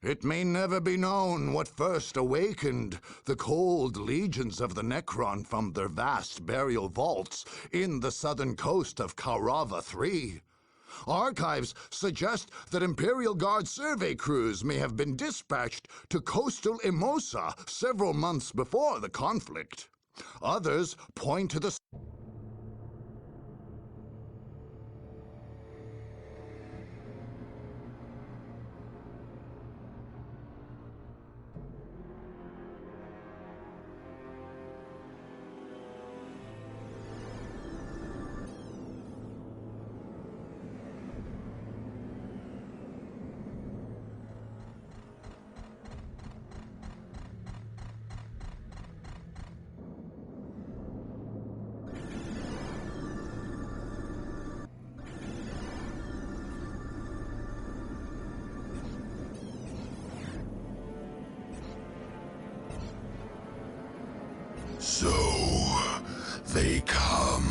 It may never be known what first awakened the cold legions of the Necron from their vast burial vaults in the southern coast of Kaurava III. Archives suggest that Imperial Guard survey crews may have been dispatched to coastal Imosa several months before the conflict. Others point to the So, they come.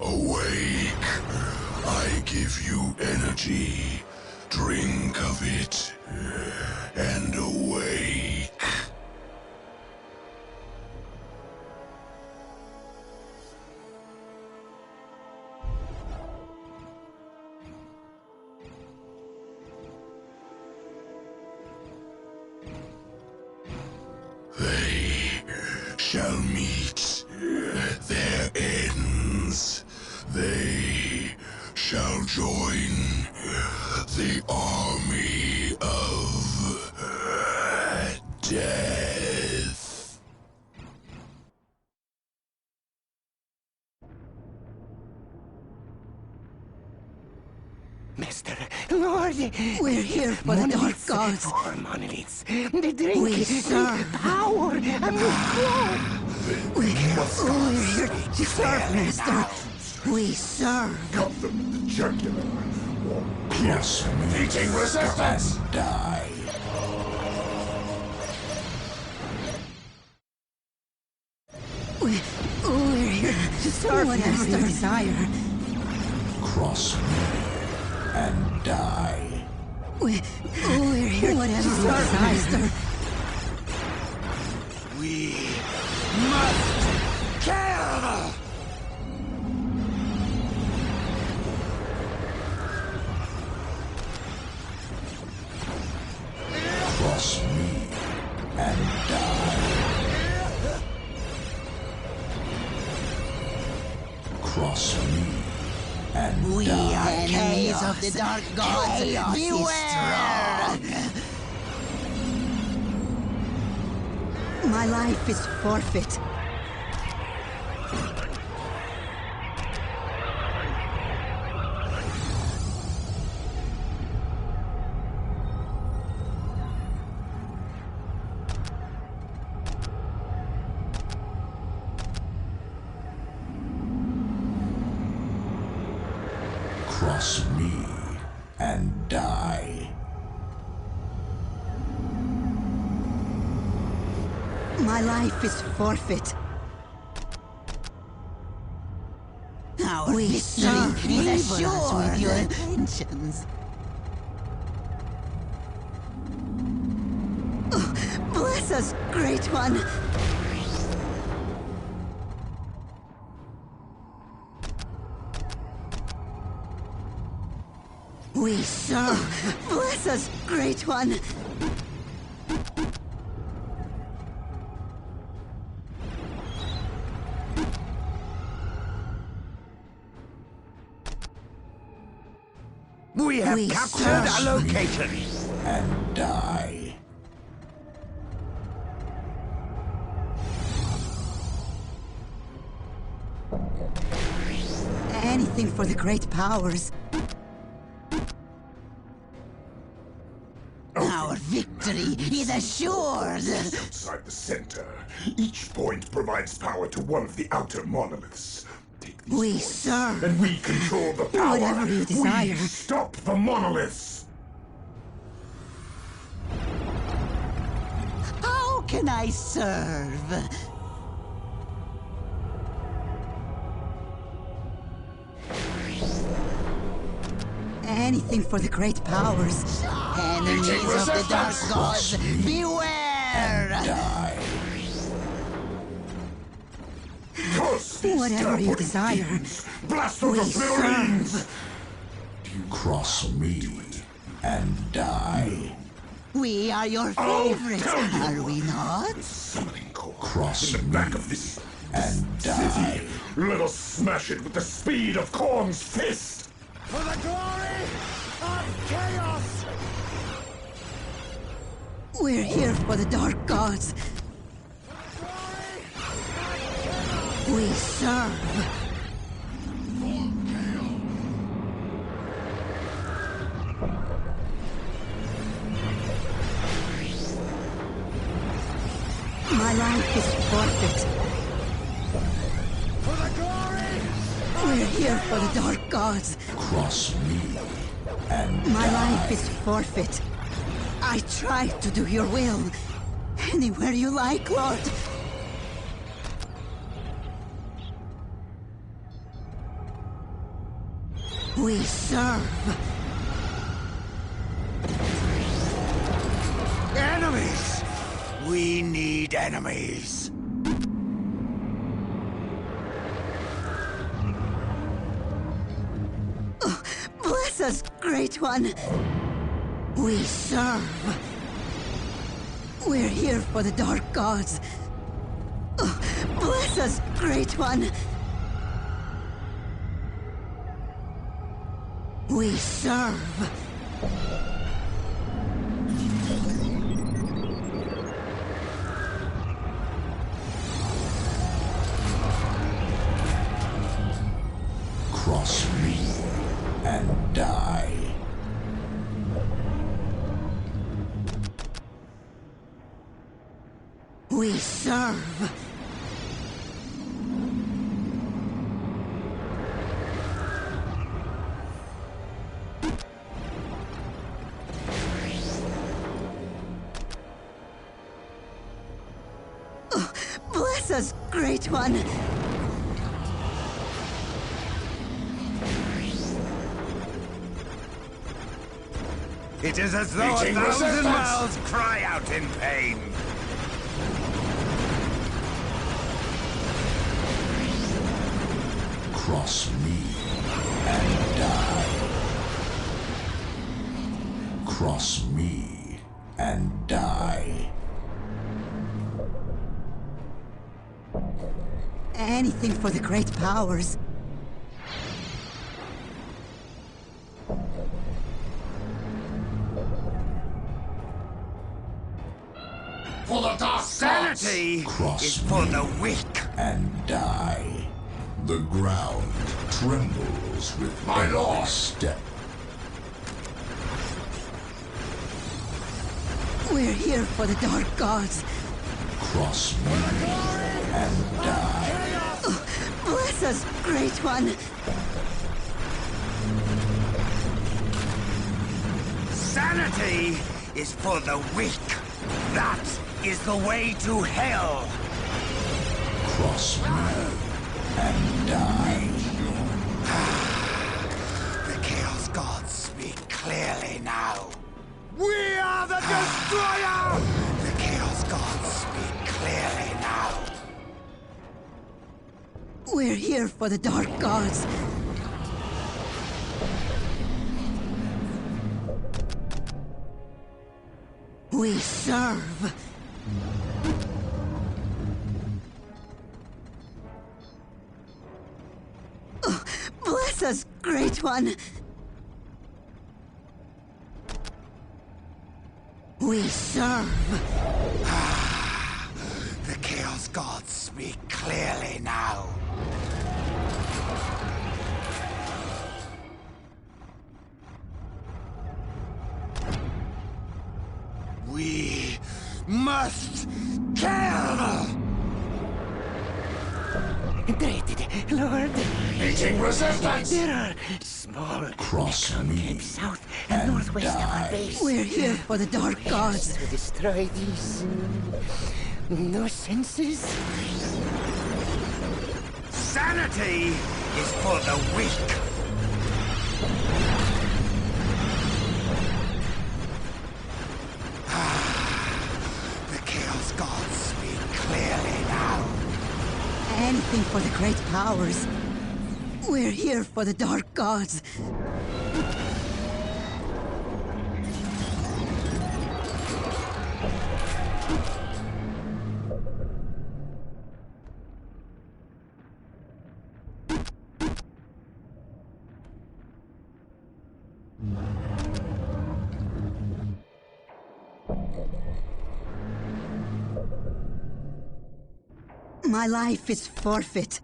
Awake. I give you energy. Drink of it, and awake. They shall meet their ends. They shall join the army of death. Master, Lord, we're here for the Dark Gods. Our monoliths, the drink, We serve. the power, and the throne. We're here to serve, Master. We serve. Cut them in the jugular. Or pierce meeting resistance. Die. We're here to serve, whatever you desire. Cross me and die. We're here whatever you desire. We must kill! Cross me and die. Cross me and We die. are enemies of the Dark Gods. Beware! My life is forfeit. Cross me and die. My life is forfeit. Our We victory serve is us assured. with your intentions. Oh, bless us, Great One. We serve. Bless us, Great One. We have We captured serve. a location. And die. Anything for the great powers. Our victory is assured! Outside the center, each point provides power to one of the outer monoliths. Take these We points, serve. and we control the power. Whatever you desire. We stop the monoliths. How can I serve? Anything for the great powers. Enemies of the dark gods, beware! Die. Curse these Whatever you teleporting desire. demons. Blast them to We smithereens. Cross me and die. We are your I'll favorites, tell you. are we not? Summoning core Cross in the back me of this and city. die. Let us smash it with the speed of Korn's fist. For the glory of chaos! We're here for the dark gods. We serve. My life is forfeit. For the glory! We're here for the dark gods. Cross me and My die. life is forfeit. I try to do your will. Anywhere you like, Lord. We serve. Enemies! We need enemies. Bless us, Great One. We serve. We're here for the dark gods. Oh, bless us, Great One. We serve. Cross me and die. We serve. Oh, bless us, Great One. It is as though Meeting 1,000 resistance. mouths cry out in pain. Cross me and die. Cross me and die. Anything for the great powers. For the dark Sanity Cross is for me the weak. and die. The ground trembles with My every lord. step. We're here for the dark gods. Cross me and die. Oh, bless us, Great One. Sanity is for the weak. That is the way to hell. Cross me and die. The Chaos Gods speak clearly now. We are the Destroyer! The Chaos Gods speak clearly now. We're here for the dark gods. We serve. Oh, bless us, Great One. We serve. The Chaos Gods speak clearly now. Dreaded Lord. Meeting resistance! There are small Cross Necron me camps south and northwest of our base. We're here for the dark gods. To destroy these nuisances. Sanity is for the weak. The Chaos Gods speak clearly now. Anything for the great powers. We're here for the dark gods. My life is forfeit.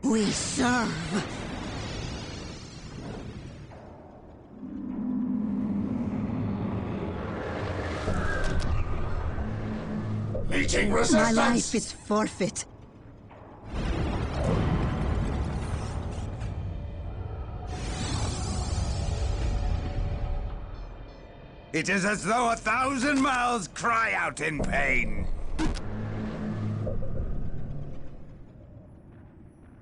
We serve. Meeting My resistance! life is forfeit. It is as though 1,000 mouths cry out in pain.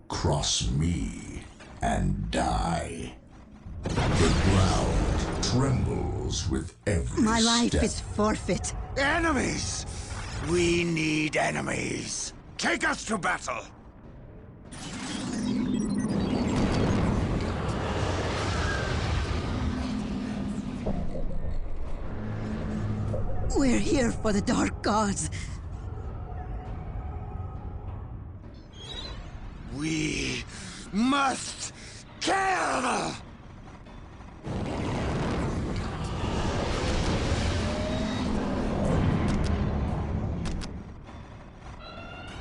Cross me and die. The ground trembles with every My life step. is forfeit. Enemies! We need enemies. Take us to battle. We're here for the dark gods. We must kill!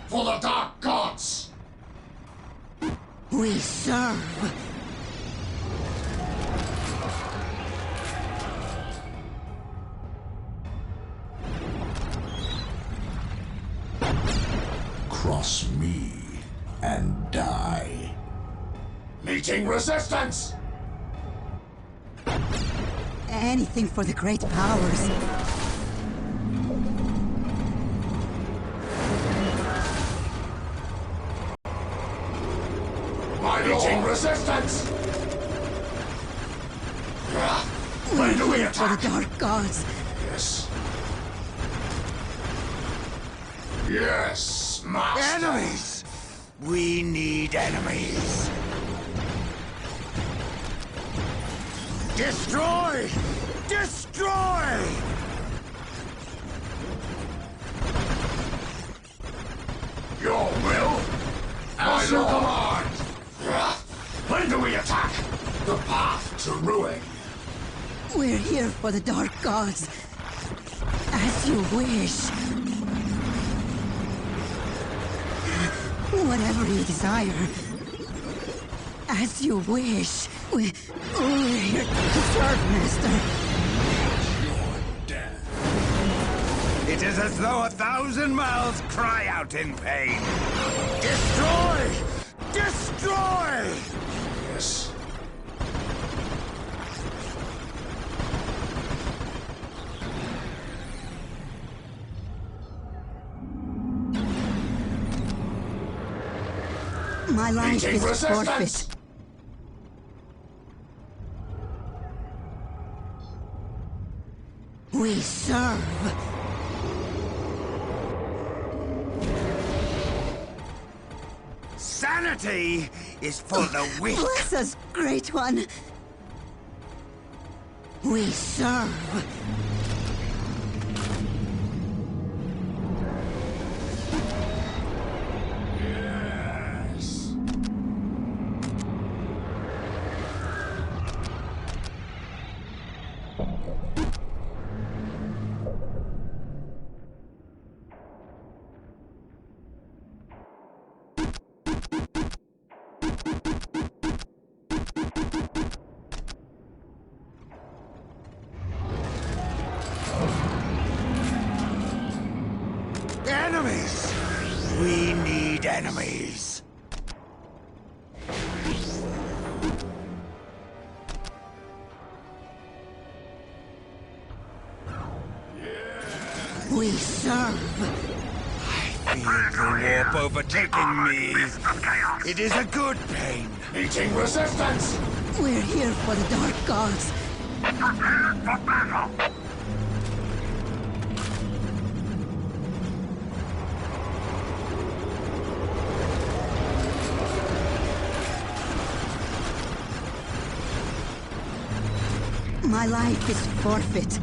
For the dark gods! We serve. Cross me and die. Meeting resistance! Anything for the great powers. Meeting resistance! When do we For the attack? dark gods. Yes. Yes, master! Enemies! We need enemies. Destroy! Destroy! Your will? As your command! When do we attack? The path to ruin. We're here for the dark gods. As you wish. Whatever you desire. As you wish. We're here to serve, Master. It is as though 1,000 mouths cry out in pain. Destroy! Destroy! Yes. My life Meeting is resistance! forfeit. We serve. Sanity is for the weak. Bless us, Great One. We serve. Yes. Enemies! We need enemies! We serve. I feel the warp overtaking me. It is a good pain. Meeting resistance! We're here for the Dark Gods. Prepare for battle! My life is forfeit.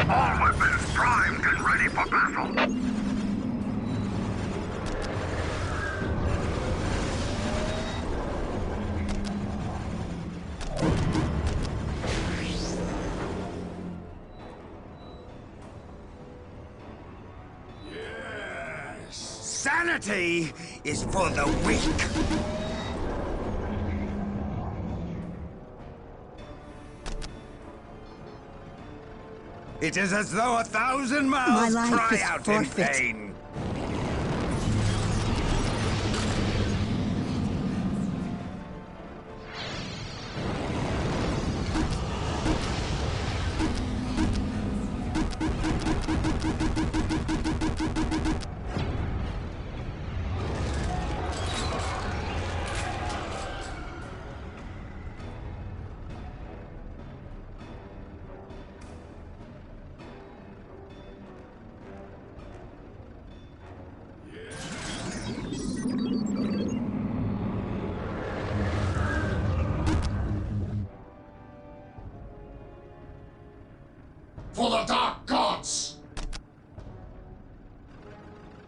All weapons primed and ready for battle! Sanity is for the weak. It is as though 1,000 mouths cry out forfeit. in pain. For the Dark Gods!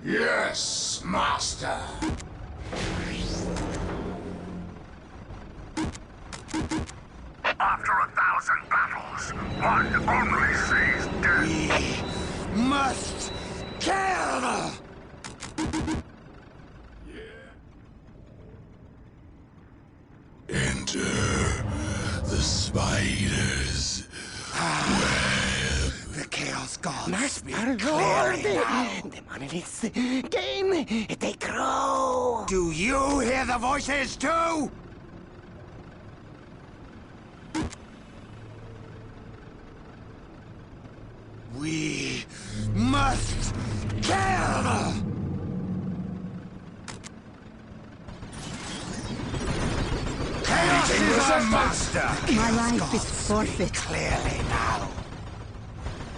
Yes, Master! After 1,000 battles, one only sees death. We must kill! Enter the spiders. The Chaos Gods speak clearly now. Demonics game, they grow. Do you hear the voices too? We must kill! Chaos is our master! My life is forfeit. Clearly now.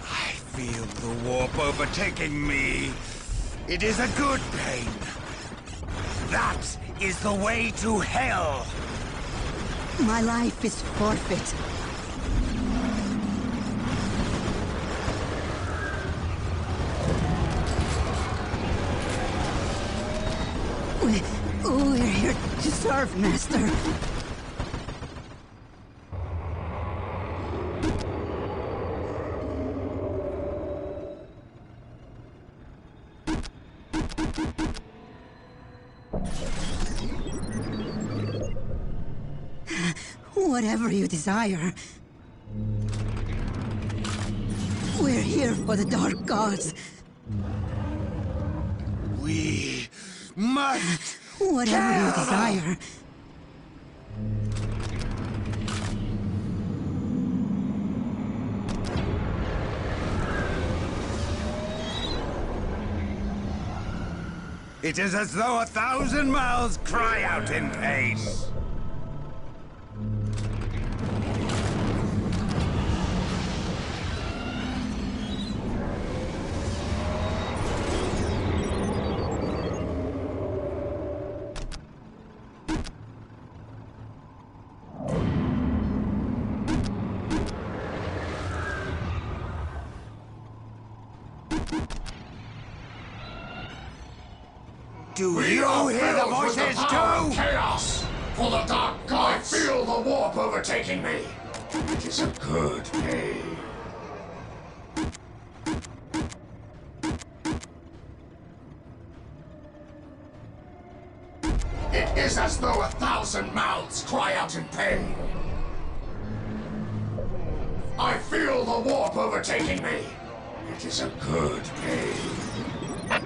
I feel the warp overtaking me. It is a good pain. That is the way to hell. My life is forfeit. We're here to serve, Master. Whatever you desire. We're here for the Dark Gods. We must Whatever you kill! desire. It is as though 1,000 mouths cry out in pain. Do you hear the voices too? Chaos! For the Dark Gods! I feel the warp overtaking me. It is a good pain. It is as though 1,000 mouths cry out in pain. I feel the warp overtaking me. It is a good pain.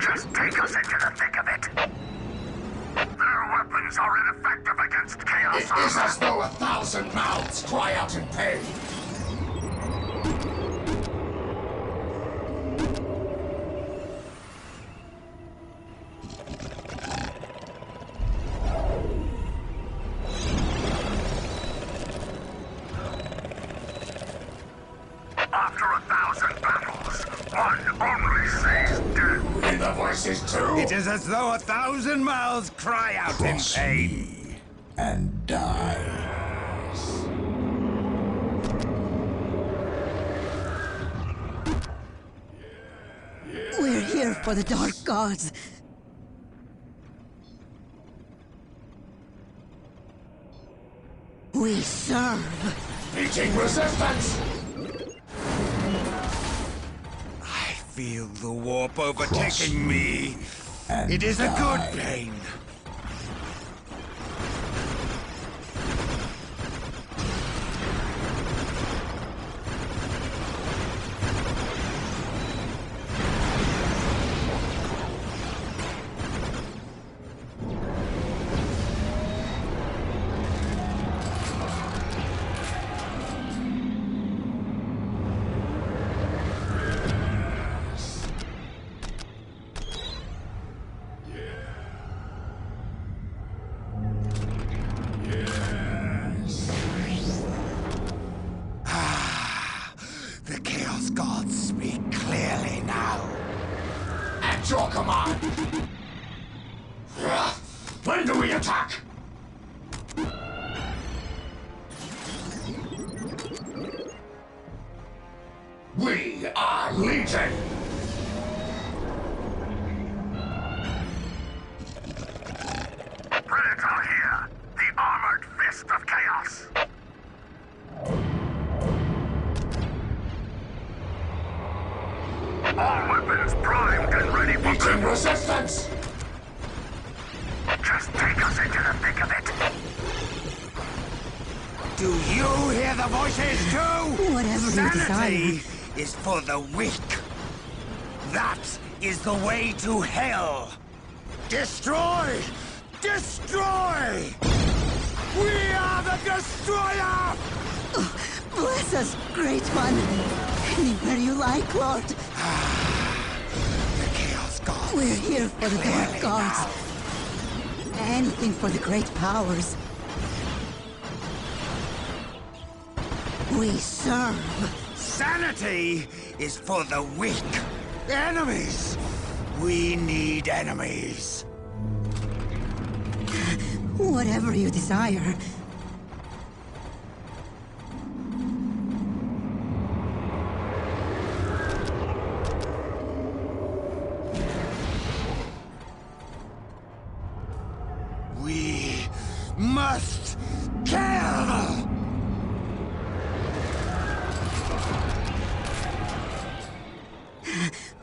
Just take us into the thick of it. Their weapons are ineffective against chaos. It is as though 1,000 mouths cry out in pain. After 1,000 battles, one only says death. And the voices too. It is as though 1,000 mouths cry out Cross in pain. me and die. We're here for the Dark Gods. We serve. Meeting resistance. I feel the warp overtaking me. And It is a die. good pain. The Chaos Gods speak clearly now. At your command. When do we attack? We are Legion. Predator here, the armored fist of chaos. All weapons primed and ready for meeting resistance. Just take us into the thick of it. Do you hear the voices too? Whatever you Sanity desire. is for the weak. That is the way to hell. Destroy! Destroy! We are the destroyer! Bless us, Great One. Anywhere you like, Lord. The Chaos Gods. We're here for the Dark Clearly Gods. now. Anything for the great powers. We serve. Sanity is for the weak. Enemies. We need enemies. Whatever you desire. We must kill!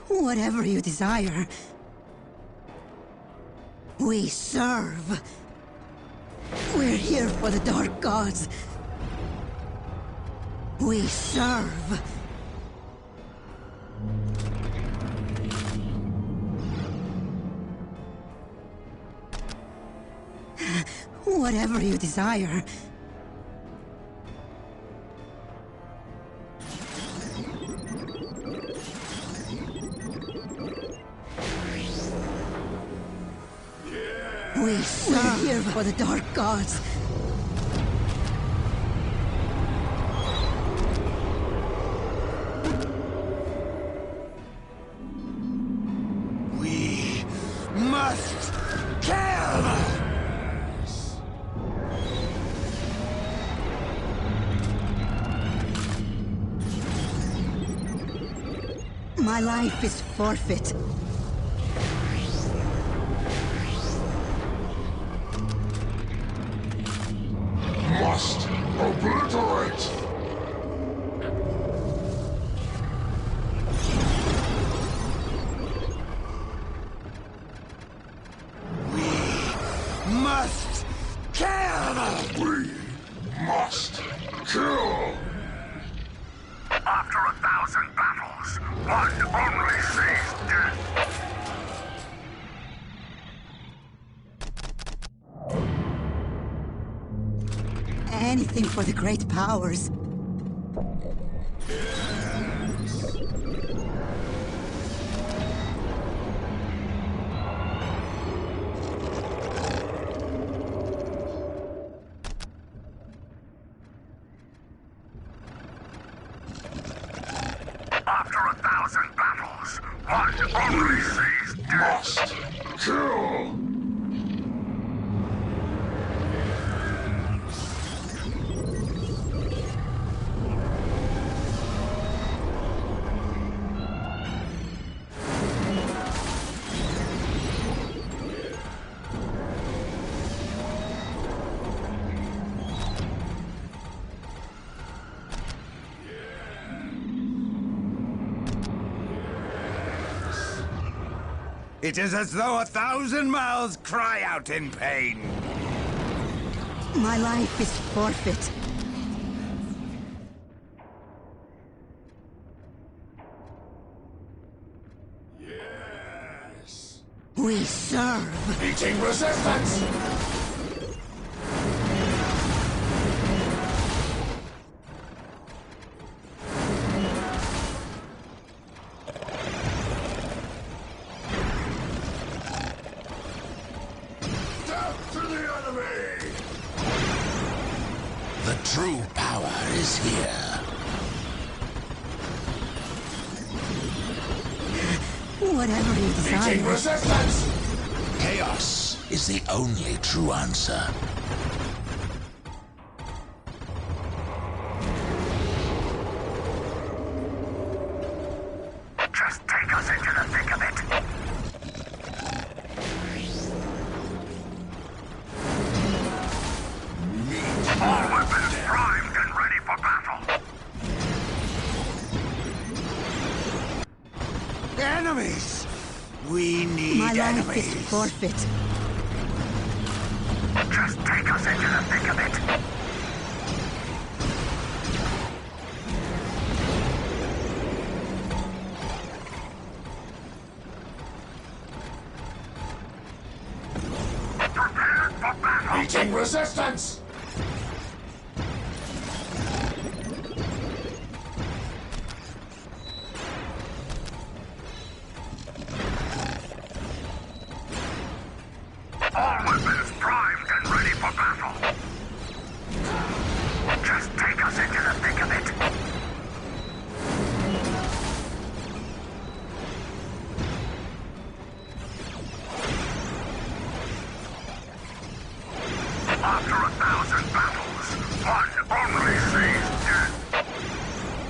Whatever you desire. We serve. We're here for the Dark Gods. We serve. Whatever you desire. We serve. We're here for the Dark Gods. We must kill! My life is forfeit. Must obliterate. Must kill! We must kill. After 1,000 battles, one only says death. Anything for the great powers. After 1,000 battles, one only sees death. Must kill. It is as though 1,000 mouths cry out in pain. My life is forfeit. Yes. We serve. Meeting resistance. Death to the enemy. The true power is here. Whatever you Meeting desire. resistance. Chaos is the only true answer. Just take us into the thick of it. All weapons primed and ready for battle. Enemies! We need My life enemies. is forfeit. Just take us into the thick of it. Prepare for battle. Meeting resistance. All weapons primed and ready for battle. Just take us into the thick of it. After 1,000 battles, one only sees death.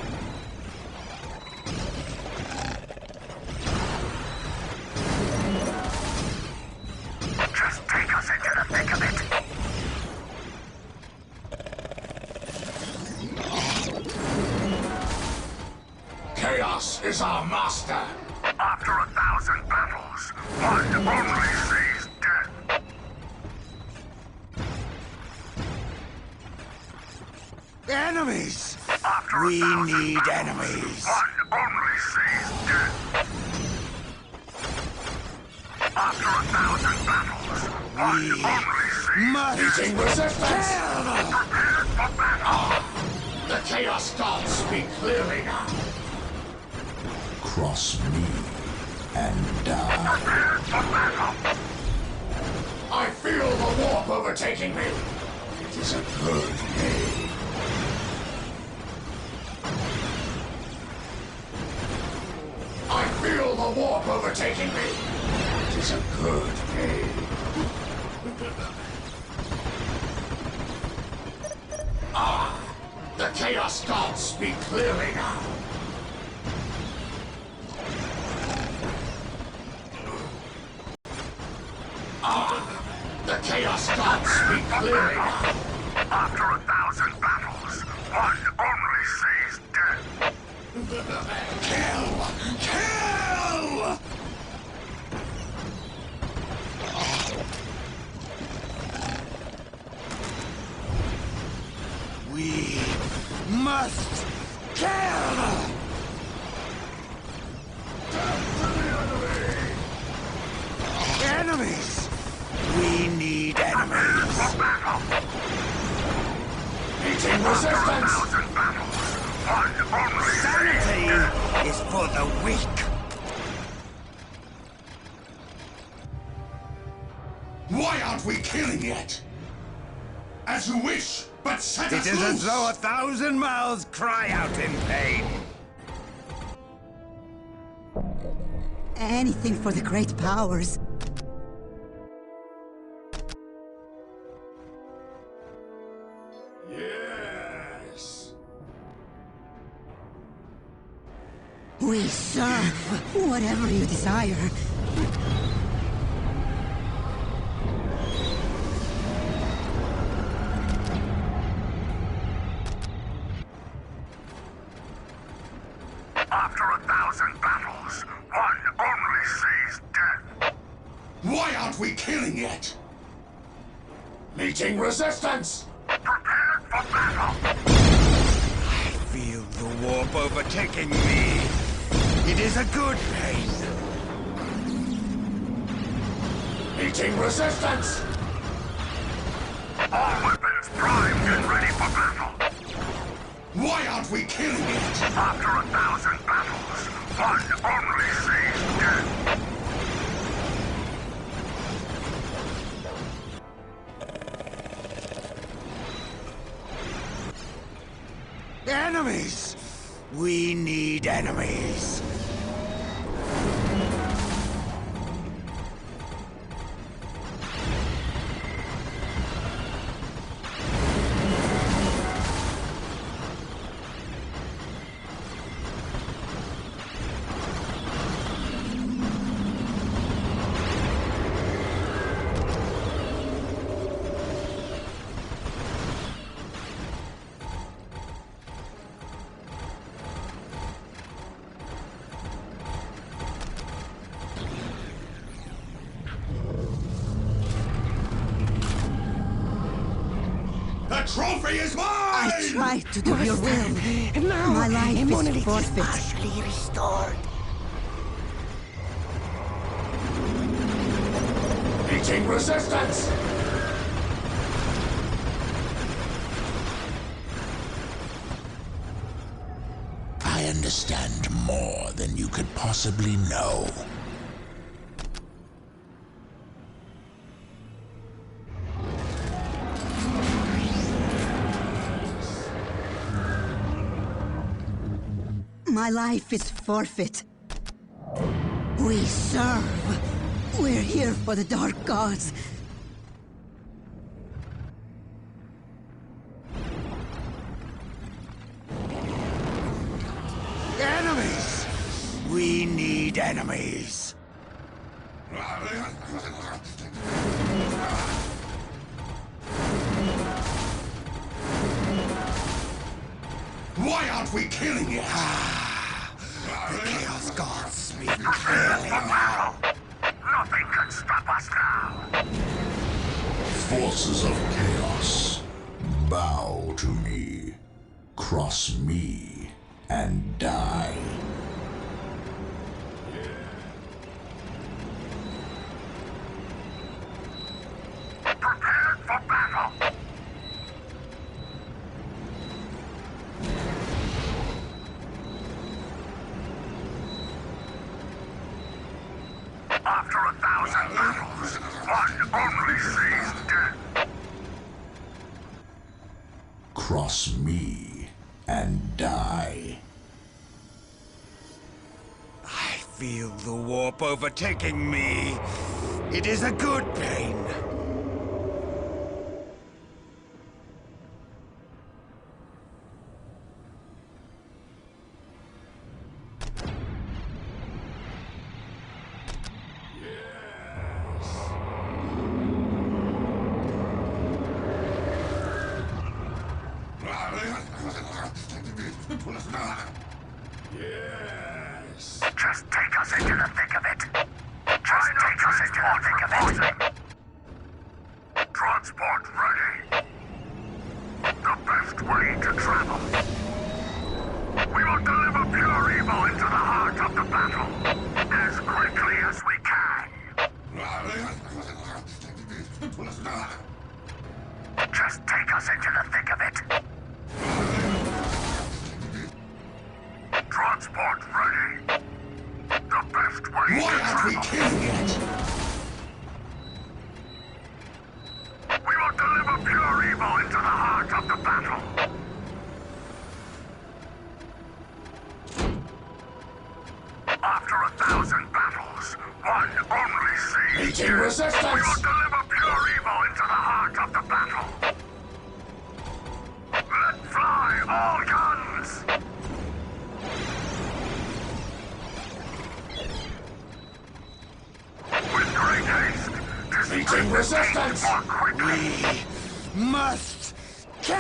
Just take us into the thick of it. Chaos is our master. After 1,000 battles, one only sees death. Enemies! After We 1,000 need battles, enemies. one only sees death. After 1,000 battles, one only sees Must meeting resistance. kill! Prepared for battle. The Chaos Gods speak clearly now. Cross me and die. Prepared for battle. I feel the warp overtaking me. It is a good day. I feel the warp overtaking me. It is a good day. The Chaos Gods speak clearly now. The Chaos Gods speak clearly now. After 1,000 battles, one only sees death. Kill! Kill! We must kill! Enemies! We need enemies. Meeting resistance! Sanity is for the weak. Why aren't we killing yet? As you wish, but set us It is loose! as though 1,000 mouths cry out in pain. Anything for the great powers. Yes! We serve whatever you desire. After 1,000 battles, one only sees death. Why aren't we killing yet? Meeting resistance! Prepare for battle! I feel the warp overtaking me. It is a good pain. Meeting resistance! All weapons primed and ready for battle! Why aren't we killing it? After 1,000 battles, one only sees death! Enemies! We need enemies. The trophy is mine! I tried to do your will. My life is forfeit. partially restored. Meeting resistance! I understand more than you could possibly know. My life is forfeit. We serve. We're here for the Dark Gods. Enemies! We need enemies. Why aren't we killing it? The Chaos Gods speak clearly now. Nothing can stop us now! Forces of chaos, bow to me. Cross me and die. Prepare for battle! After 1,000 battles, one only sees death. Cross me and die. I feel the warp overtaking me. It is a good pain. Yes. Just take us into the thick of it. Just take us into the thick of it. Transport ready. The best way to travel. We will deliver pure evil into the heart of the battle as quickly as we can. Just take us into the thick of it. best way Why aren't we killing it? We will deliver pure evil into the heart of the battle. After 1,000 battles, one only sees Meeting death. resistance! We will deliver pure evil into the heart of the battle. Let fly all guns! With great haste, to Meeting spread the resistance! taint more quickly. We must kill!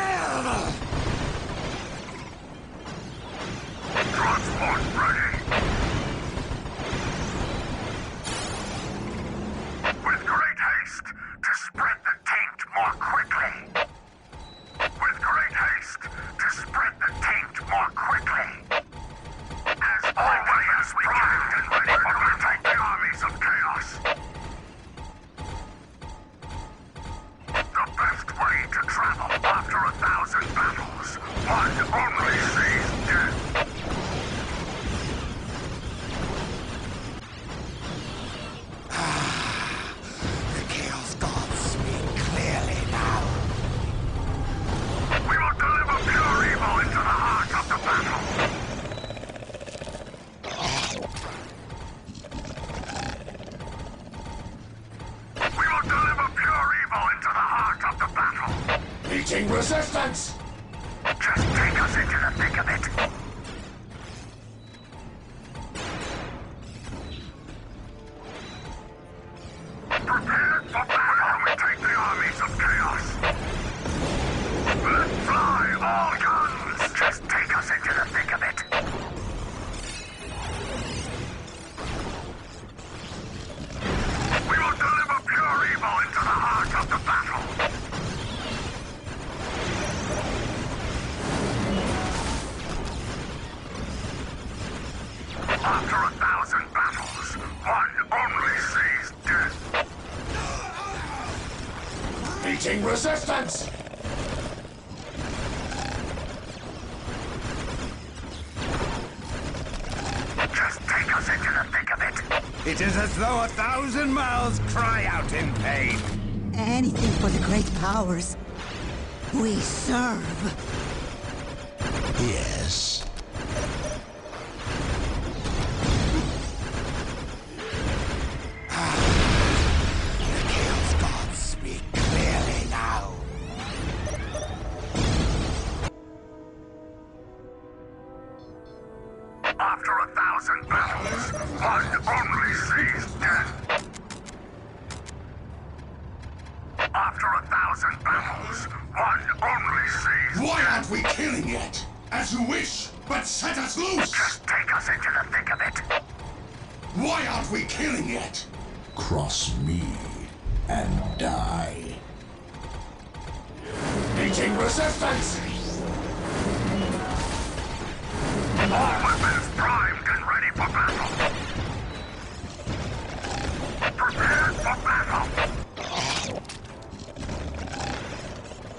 Transport ready. With great haste, to spread the taint more quickly. With great haste, to spread the taint more quickly. As always, we primed and ready to attack the armies of chaos. The best way to travel after 1,000 battles, one only sees death. The Chaos Gods speak clearly now. We will deliver pure evil into the heart of the battle. We will deliver pure evil into the heart of the battle. Meeting resistance! Just take us into the thick of it. Prepared for battle when we take the armies of chaos. Let fly all guns. Just take us into the thick of it. We will deliver pure evil into the heart of the battle. After 1,000 battles, one only sees death. Meeting resistance! Just take us into the thick of it. It is as though 1,000 mouths cry out in pain. Anything for the great powers we serve. Yes. The Chaos Gods speak clearly now. After 1,000 battles, one only sees death. After 1,000 battles, one only sees Why death. aren't we killing it? As you wish, but set us loose! Just take us into the thick of it. Why aren't we killing it? Cross me and die. Meeting resistance! All weapons primed and ready for battle. Prepared for battle.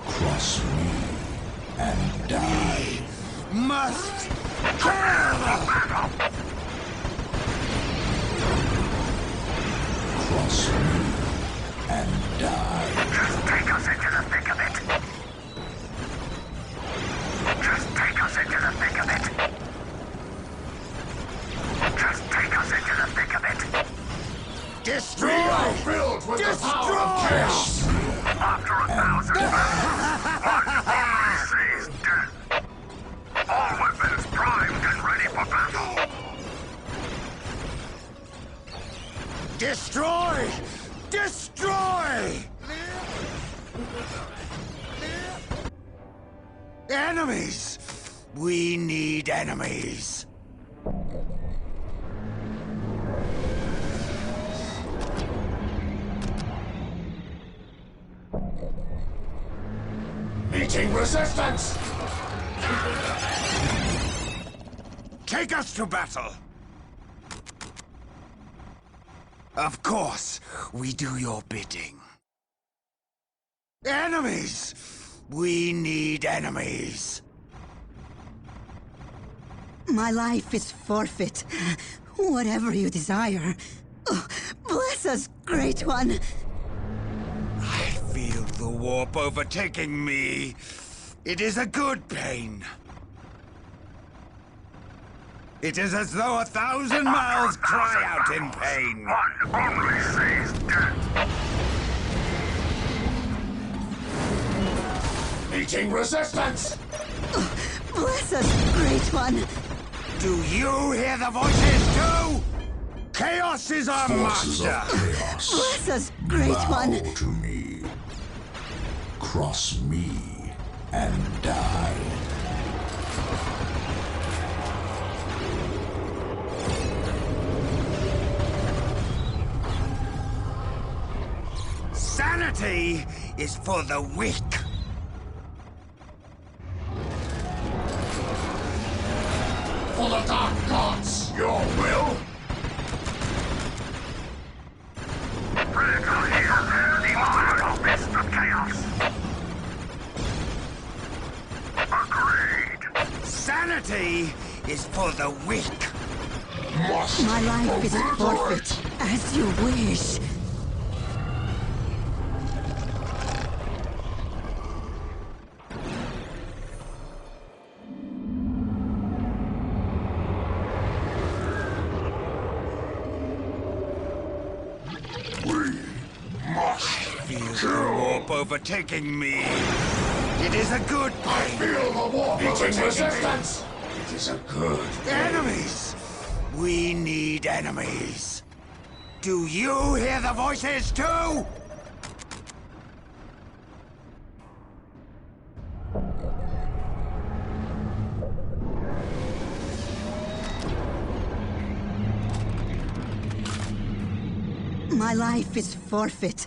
Cross me and die. Must Prepared for kill! battle. Cross me and die. Just take us into the thick of it. Just take us into the thick of it. Just take us into the thick of it. We Destroy! are filled with the power of chaos! After 1,000 battles, one only sees death. All weapons primed and ready for battle. Destroy! Destroy! Enemies! We need enemies. Meeting resistance! Take us to battle! Of course, we do your bidding. Enemies! We need enemies. My life is forfeit. Whatever you desire. Oh, bless us, Great One. I feel the warp overtaking me. It is a good pain. It is as though 1,000 mouths cry out in pain. One only sees death. Meeting resistance! Oh, bless us, Great One. Do you hear the voices too? Chaos is our Forces master. of chaos. Bless us, Great One. Bow to me. Cross me and die. Sanity is for the weak. For the dark gods, your will? Critical here. The immortal fist of chaos. Agreed. Sanity is for the weak. Must My life is obliterate. forfeit, as you wish. Feel the warp overtaking me. It is a good pain. Feel the warp meeting resistance! It is a good Enemies! We need enemies. Do you hear the voices too? My life is forfeit.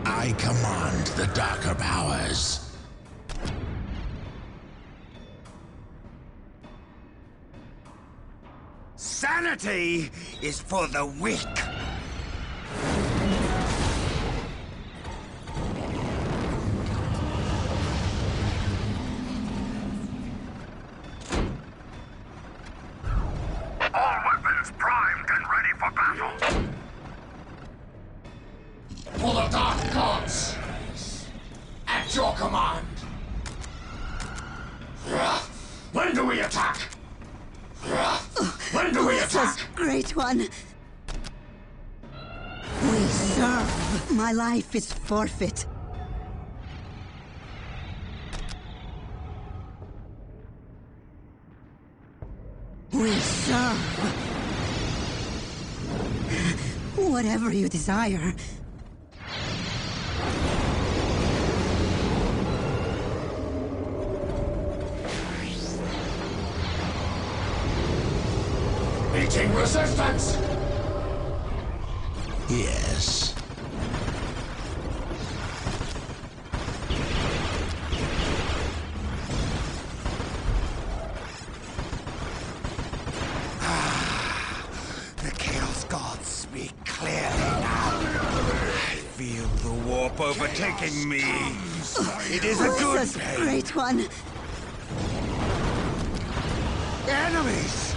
I command the darker powers. Sanity is for the weak. All weapons primed and ready for battle. For the dark gods! At your command! When do we attack? When do we Bless us, attack? Great One. We serve. My life is forfeit. We serve. Whatever you desire. Meeting resistance! Yes. The Chaos Gods speak clearly now. I feel the warp overtaking me. It is a Bless good us, pain. Great One. Enemies!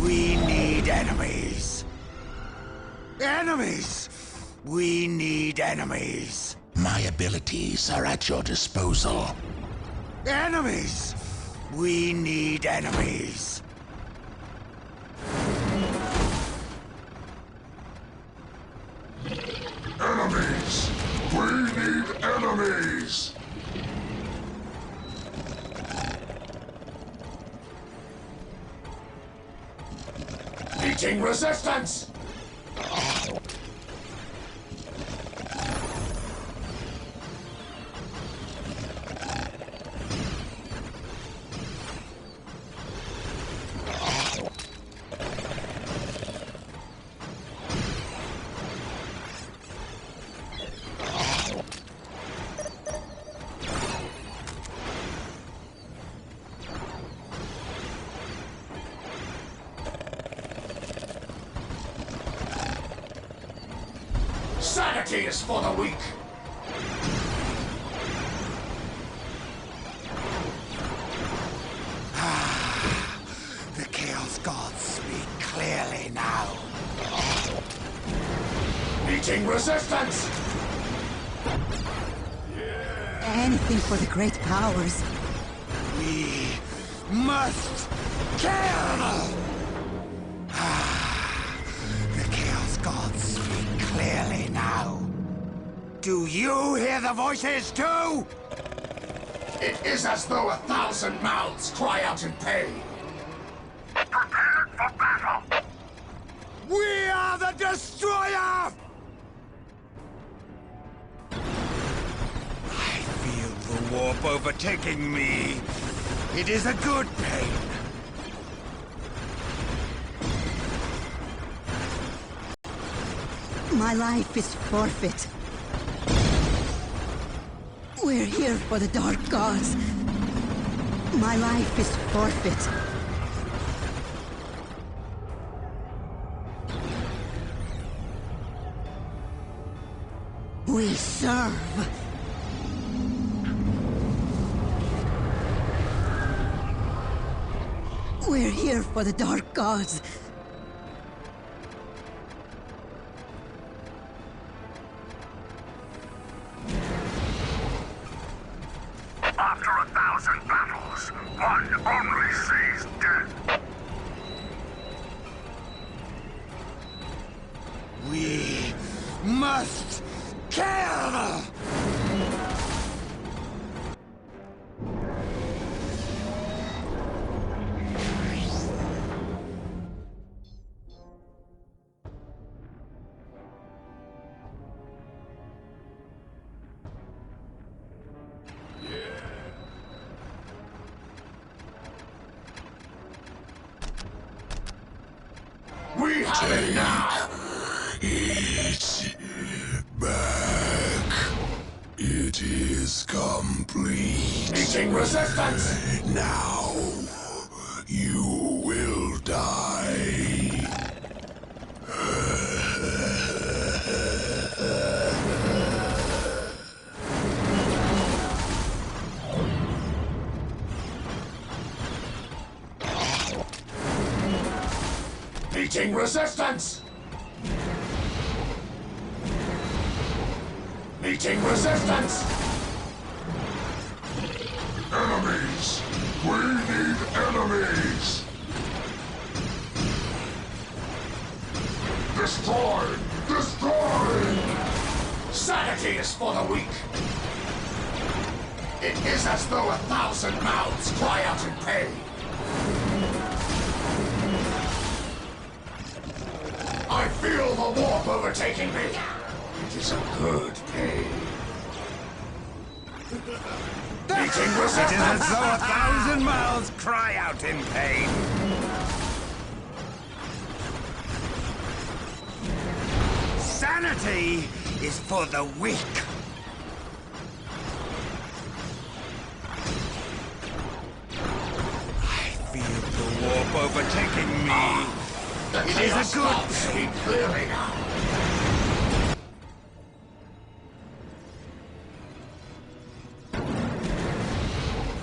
We need enemies. Enemies! We need enemies. My abilities are at your disposal. Enemies! We need enemies. Enemies! We need enemies! Meeting resistance! Sanity is for the weak. The Chaos Gods speak clearly now. Meeting resistance! Anything for the great powers. We must kill! The Chaos Gods speak clearly now. Do you hear the voices too? It is as though 1,000 mouths cry out in pain. Prepared for battle! We are the Destroyer! I feel the warp overtaking me. It is a good pain. My life is forfeit. We're here for the Dark Gods. My life is forfeit. We serve. We're here for the Dark Gods. After 1,000 battles, one only sees death. We must kill! We have it now! It's back. It is complete. Meeting resistance! Now, you will die. Meeting resistance! Meeting resistance! Enemies! We need enemies! Destroy! Destroy! Sanity is for the weak! It is as though 1,000 mouths cry out in pain! I feel the warp overtaking me! It is a good pain. Meeting It is resistance! as though 1,000 mouths cry out in pain. Sanity is for the weak. I feel the warp overtaking me. The It is chaos a good gods speak clearly now.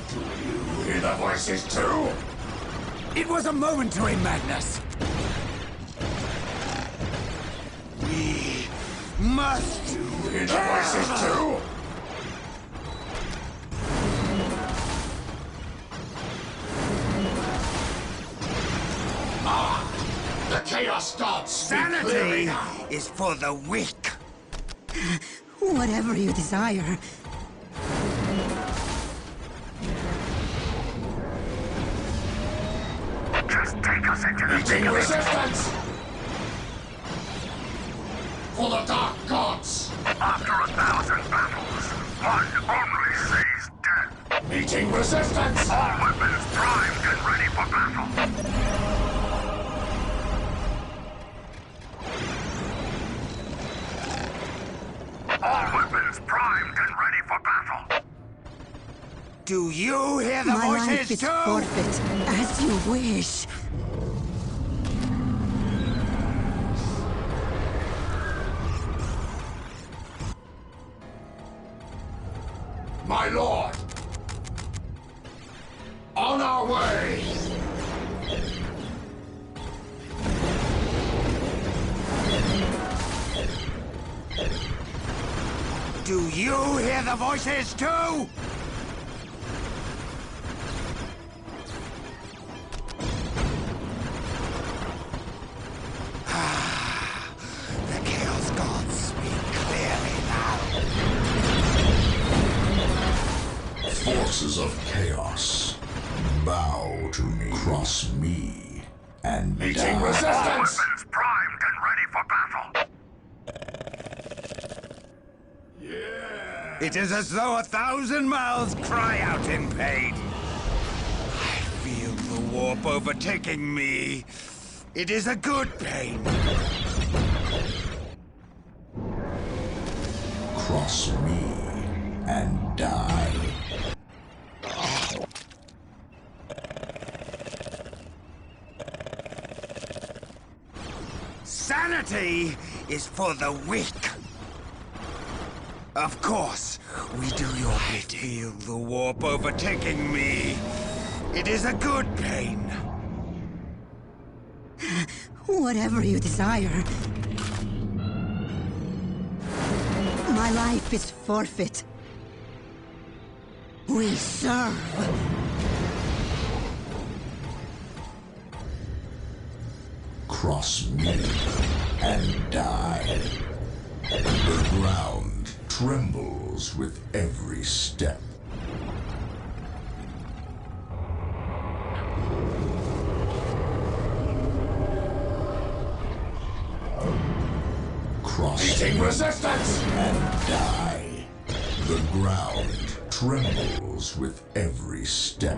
Do you hear the voices too? It was a momentary madness. We must You hear the voices too? The chaos gods speak clearly Sanity now. is for the weak. Whatever you desire. Just take us into the thick of resistance! For the dark gods! After 1,000 battles, one only sees death. Meeting resistance! All weapons primed and ready for battle. All weapons primed and ready for battle. Do you hear the My life voices is too? forfeit, as you wish. My lord! On our way! Do you hear the voices too? The Chaos Gods speak clearly now. Forces of chaos, bow to me. Cross me and Meeting die. resistance! Weapons primed and ready for battle! It is as though 1,000 mouths cry out in pain. I feel the warp overtaking me. It is a good pain. Cross me and die. Sanity is for the weak. Of course, we do your bit. Feel the warp overtaking me. It is a good pain. Whatever you desire. My life is forfeit. We serve. Cross me and die. The ground trembles with every step. Cross Meeting me resistance! and die. The ground trembles with every step.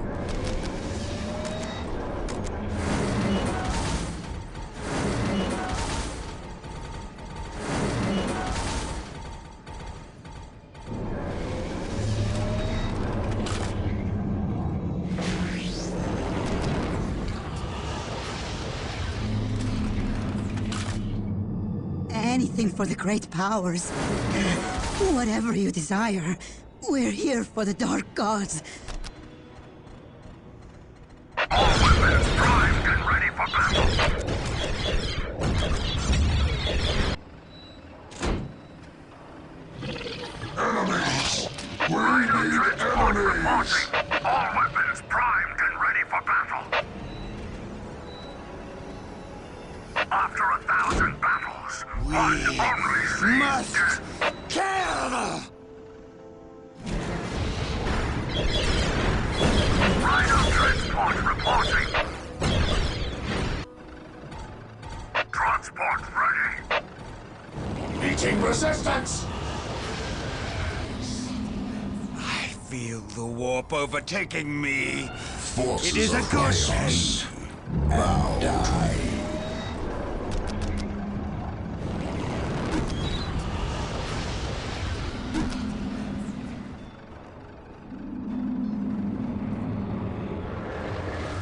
Anything for the great powers. Whatever you desire. We're here for the dark gods. All weapons primed and ready for battle! Enemies! We need enemies! All weapons primed and ready for battle! After 1,000 battles, one only sleep. Must kill! Rhino transport reporting. Transport ready. Meeting resistance. I feel the warp overtaking me. Forces It is a of good chaos, bow die.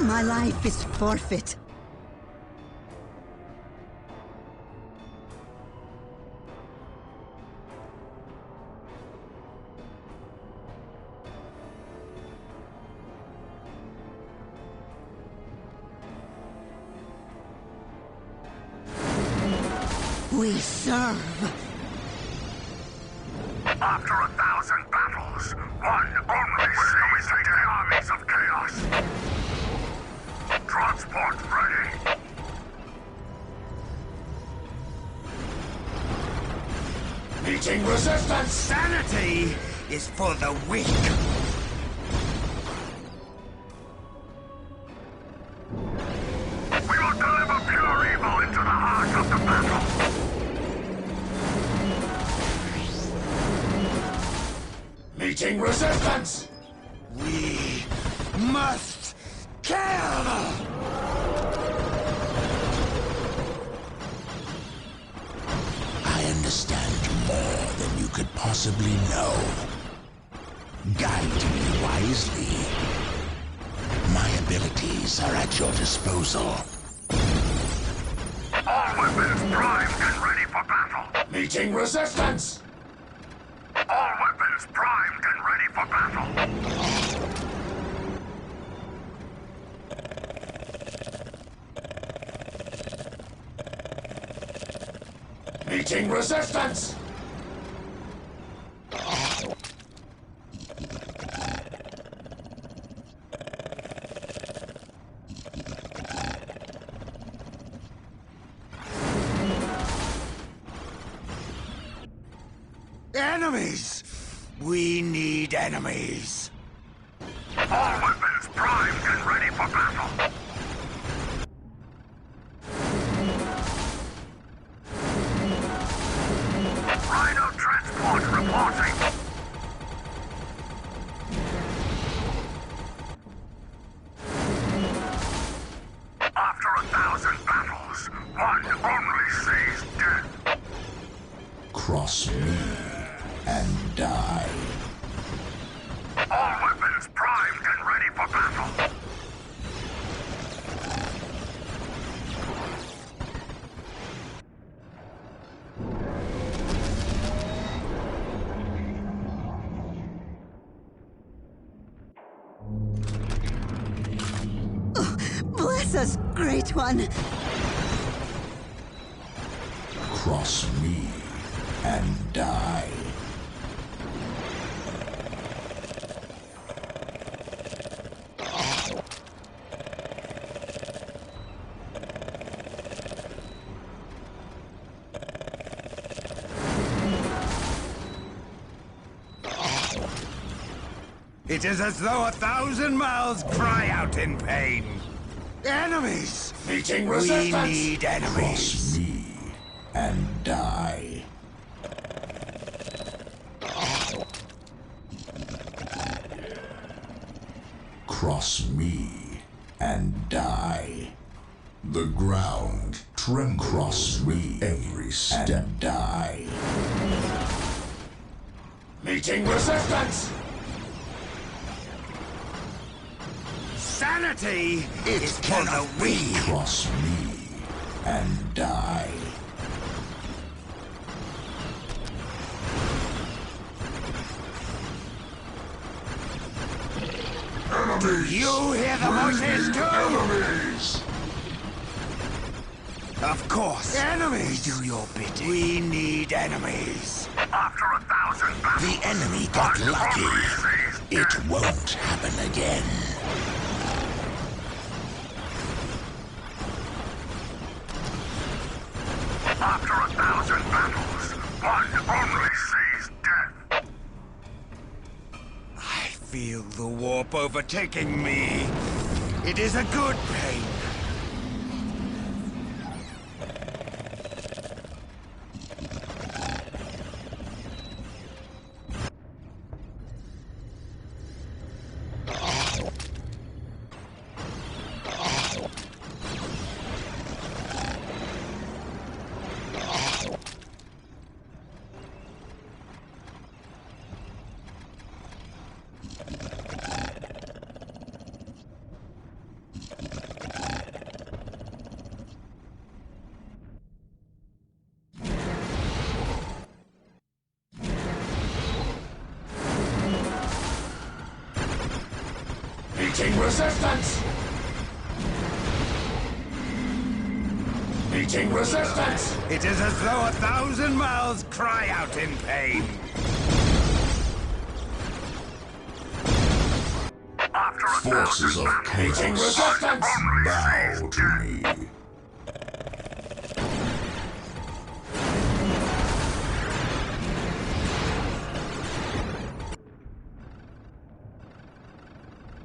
My life is forfeit. We serve. After 1,000 battles, one only sees the armies of chaos. Transport ready. Meeting resistance. Sanity is for the weak. We will deliver pure evil into the heart of the battle. Meeting resistance. We must kill! I understand more than you could possibly know. Guide me wisely. My abilities are at your disposal. All weapons primed and ready for battle. Meeting resistance. All weapons primed and ready for battle. Meeting resistance! Enemies! We need enemies. All weapons primed and ready for battle! Rhino transport reporting! After 1,000 battles, one only sees death. Cross me and die. All weapons primed and ready for battle! Bless us, Great One! Cross me and die. It is as though 1,000 mouths cry out in pain. Enemies! Meeting We resistance! need enemies. Cross me and die. Cross me and die. The ground trembles. Cross me every step and die. Meeting resistance! Sanity is for the weak. Cross me and die. Enemies! You hear the voices too? Enemies! Of course. Enemies! We do your bidding. We need enemies. After 1,000 battles, The enemy got one lucky. only sees It death. won't happen again. After 1,000 battles, one only sees death. I feel the warp overtaking me. It is a good pain. Meeting resistance! Meeting resistance! It is as though 1,000 mouths cry out in pain. After Forces 1,000 of battles, chaos, resistance! bow to me.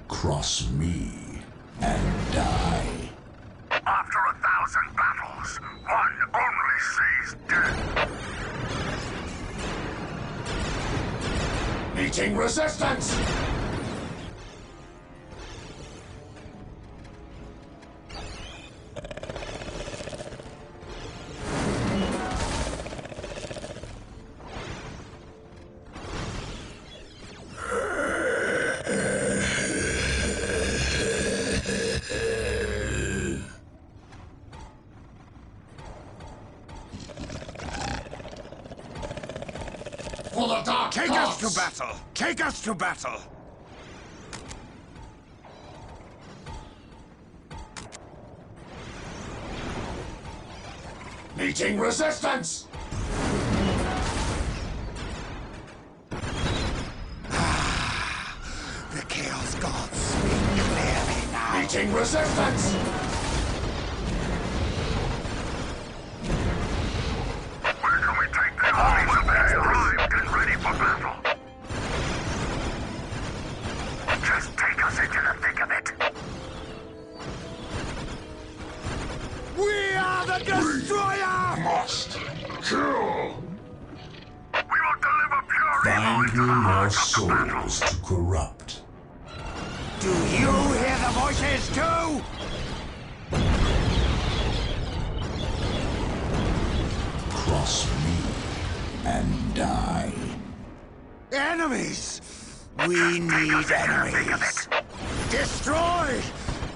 Cross me and die. After 1,000 battles, one only sees death. Meeting resistance! For the dark Take us gods! to battle! Take us to battle! Meeting resistance! Meeting resistance! Where can we take the armies of X primed and ready for battle? Just take us into the thick of it. We are the Destroyer! Must kill! We will deliver pure evil Find into me the more heart of the battle. souls to corrupt. Do you hear the voices too? Cross me and die. Enemies! We need enemies. Destroy!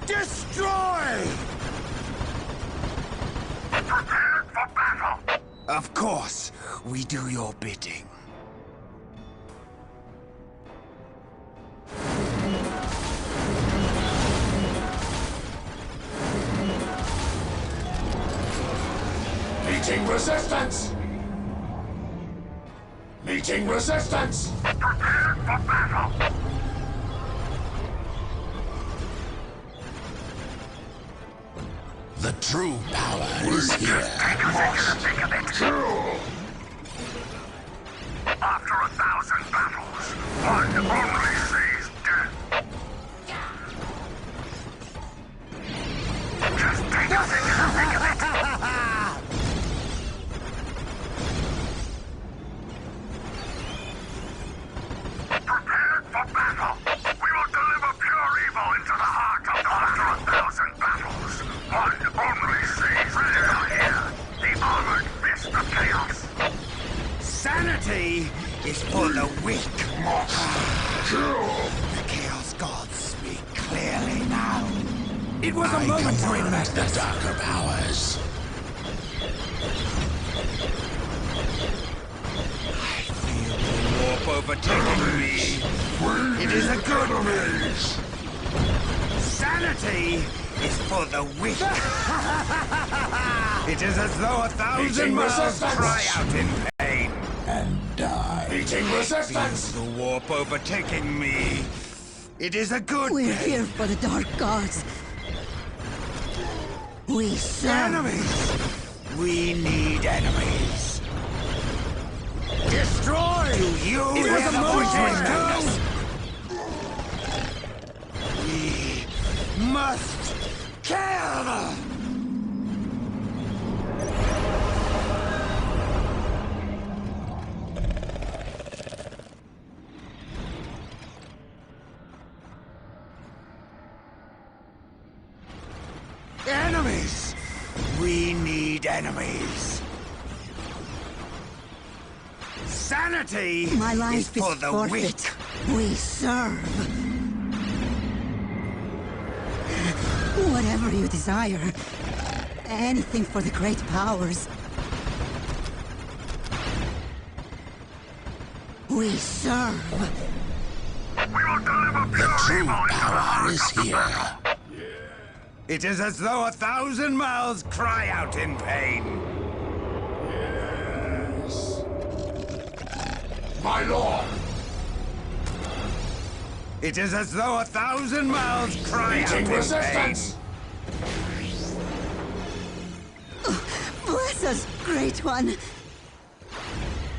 Destroy! Prepared for battle. Of course, we do your bidding. Meeting resistance! Meeting resistance! Prepared for battle. The true power is here. Take us into the thick of it. After 1,000 battles, one only sees death. Just take us into the thick of it. Prepared for battle. We will deliver pure evil into the heart of the after 1,000 battles. One only sees death here. The armored fist of chaos. Sanity is for the weak. The Chaos Gods speak clearly now. It was a momentary The madness. darker powers. I feel the warp overtaking me. It is a good news. Sanity is for the weak. It is as though 1,000 Meeting miles resistance. cry out in pain. And die. Meeting Feel resistance! the warp overtaking me. It is a good We're day. here for the Dark Gods. We serve. Enemies! We need enemies. Destroy! Do you hear the voices too? We must kill! Enemies! We need enemies. Sanity My is life for is the forfeit. weak. We serve. Whatever you desire. Anything for the great powers. We serve. We will deliver The pure true evil into the power heart is of the here. battle. It is as though 1,000 mouths cry out in pain. My lord! It is as though 1,000 mouths cry out in Meeting pain. resistance! Bless us, Great One.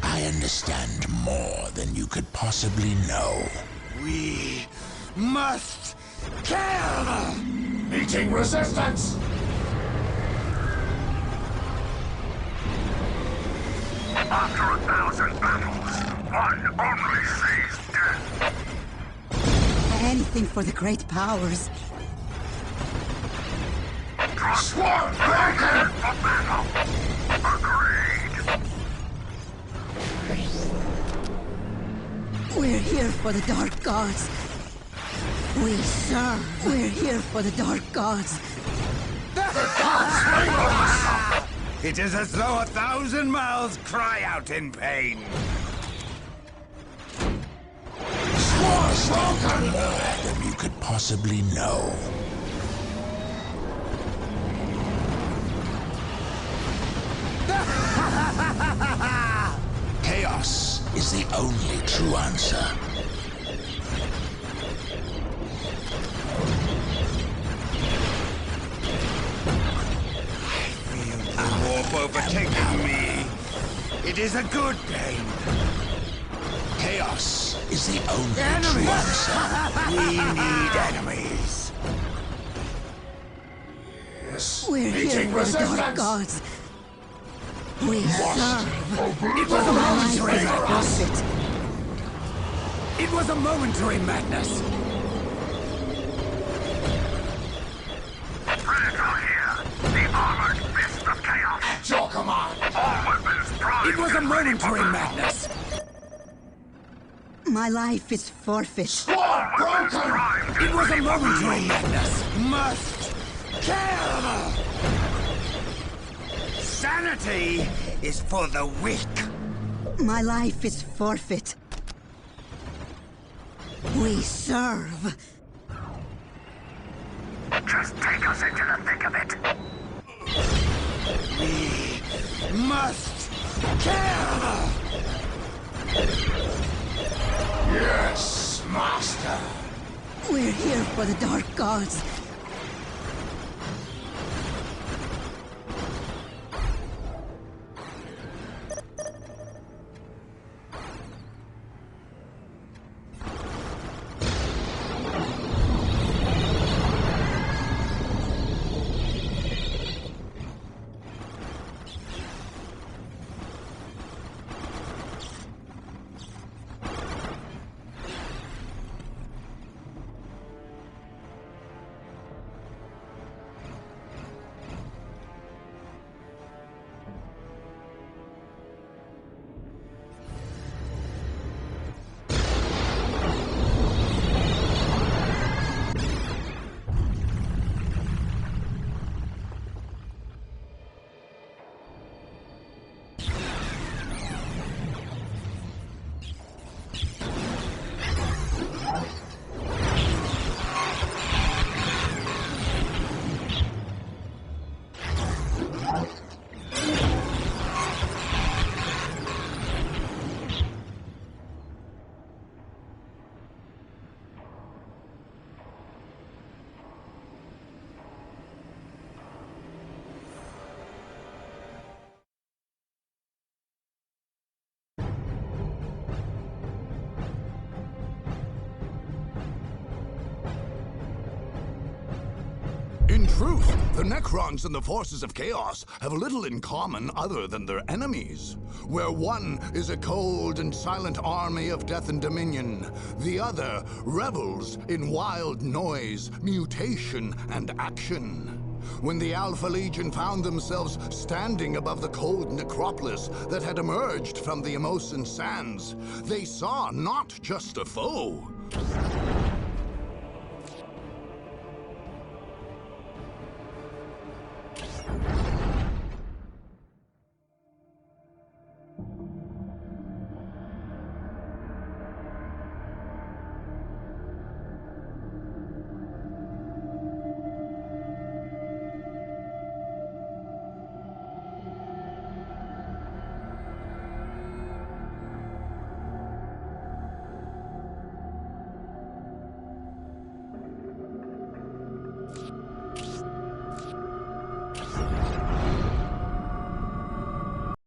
I understand more than you could possibly know. We must kill! Meeting resistance! After 1,000 battles, one only sees death. Anything for the great powers. Swarm broken! For battle! Agreed! We're here for the Dark Gods. We serve. We're here for the Dark Gods. It is as though 1,000 mouths cry out in pain. More than you could possibly know. Chaos is the only true answer. It is a good pain. Chaos is the only true answer. We need enemies. We're here for the dark gods. We serve. It was a momentary madness. Forfeit. It was a momentary madness. Predator here. The armored fist of chaos. At your command. All weapons primed. It was a and ready for momentary battle. madness. My life is forfeit. Squad broken! Primed and It was a ready for momentary battle. madness. Must kill. Sanity is for the weak. My life is forfeit. We serve. Just take us into the thick of it. We must kill. Yes, master. We're here for the dark gods. In truth, the Necrons and the forces of chaos have little in common other than their enemies. Where one is a cold and silent army of death and dominion, the other revels in wild noise, mutation, and action. When the Alpha Legion found themselves standing above the cold necropolis that had emerged from the Imosan sands, they saw not just a foe,